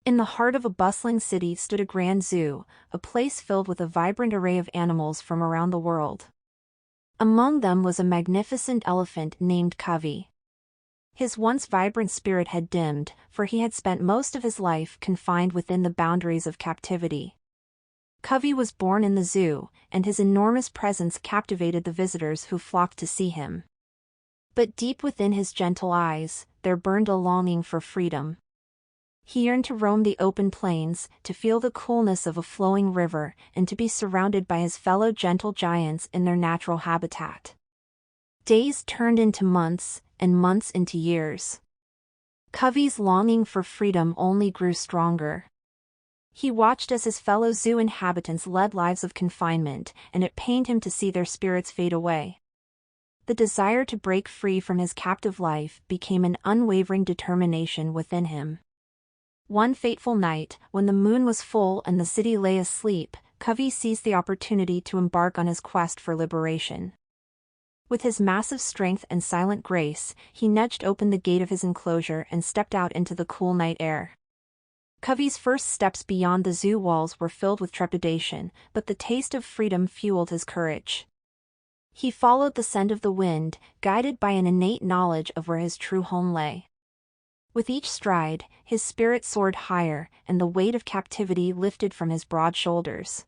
In the heart of a bustling city stood a grand zoo, a place filled with a vibrant array of animals from around the world. Among them was a magnificent elephant named Covey. His once vibrant spirit had dimmed, for he had spent most of his life confined within the boundaries of captivity. Covey was born in the zoo, and his enormous presence captivated the visitors who flocked to see him. But deep within his gentle eyes, there burned a longing for freedom. He yearned to roam the open plains, to feel the coolness of a flowing river, and to be surrounded by his fellow gentle giants in their natural habitat. Days turned into months, and months into years. Covey's longing for freedom only grew stronger. He watched as his fellow zoo inhabitants led lives of confinement, and it pained him to see their spirits fade away. The desire to break free from his captive life became an unwavering determination within him. One fateful night, when the moon was full and the city lay asleep, Covey seized the opportunity to embark on his quest for liberation. With his massive strength and silent grace, he nudged open the gate of his enclosure and stepped out into the cool night air. Covey's first steps beyond the zoo walls were filled with trepidation, but the taste of freedom fueled his courage. He followed the scent of the wind, guided by an innate knowledge of where his true home lay. With each stride, his spirit soared higher, and the weight of captivity lifted from his broad shoulders.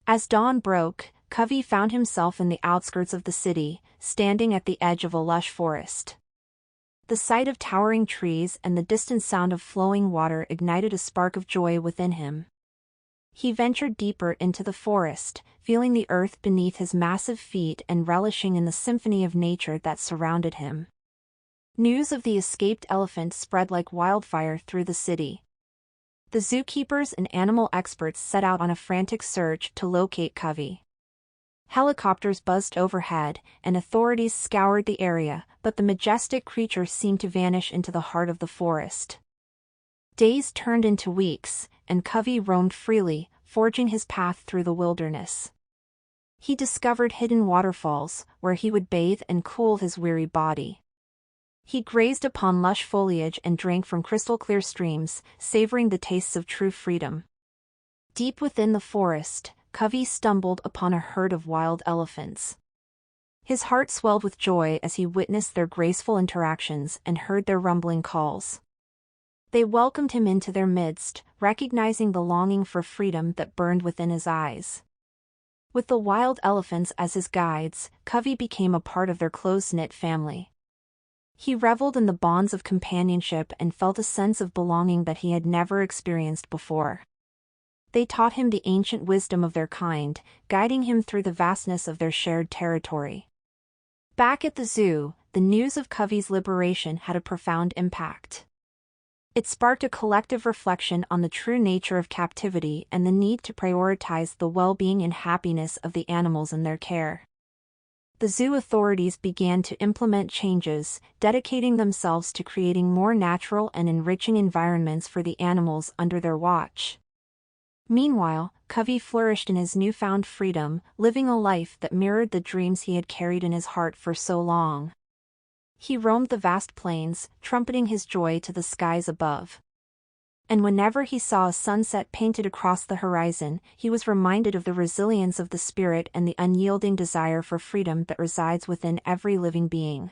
As dawn broke, Covey found himself in the outskirts of the city, standing at the edge of a lush forest. The sight of towering trees and the distant sound of flowing water ignited a spark of joy within him. He ventured deeper into the forest, feeling the earth beneath his massive feet and relishing in the symphony of nature that surrounded him. News of the escaped elephant spread like wildfire through the city. The zookeepers and animal experts set out on a frantic search to locate Covey. Helicopters buzzed overhead, and authorities scoured the area, but the majestic creature seemed to vanish into the heart of the forest. Days turned into weeks, and Covey roamed freely, forging his path through the wilderness. He discovered hidden waterfalls, where he would bathe and cool his weary body. He grazed upon lush foliage and drank from crystal-clear streams, savoring the tastes of true freedom. Deep within the forest, Covey stumbled upon a herd of wild elephants. His heart swelled with joy as he witnessed their graceful interactions and heard their rumbling calls. They welcomed him into their midst, recognizing the longing for freedom that burned within his eyes. With the wild elephants as his guides, Covey became a part of their close-knit family. He reveled in the bonds of companionship and felt a sense of belonging that he had never experienced before. They taught him the ancient wisdom of their kind, guiding him through the vastness of their shared territory. Back at the zoo, the news of Covey's liberation had a profound impact. It sparked a collective reflection on the true nature of captivity and the need to prioritize the well-being and happiness of the animals in their care. The zoo authorities began to implement changes, dedicating themselves to creating more natural and enriching environments for the animals under their watch. Meanwhile, Covey flourished in his newfound freedom, living a life that mirrored the dreams he had carried in his heart for so long. He roamed the vast plains, trumpeting his joy to the skies above. And whenever he saw a sunset painted across the horizon, he was reminded of the resilience of the spirit and the unyielding desire for freedom that resides within every living being.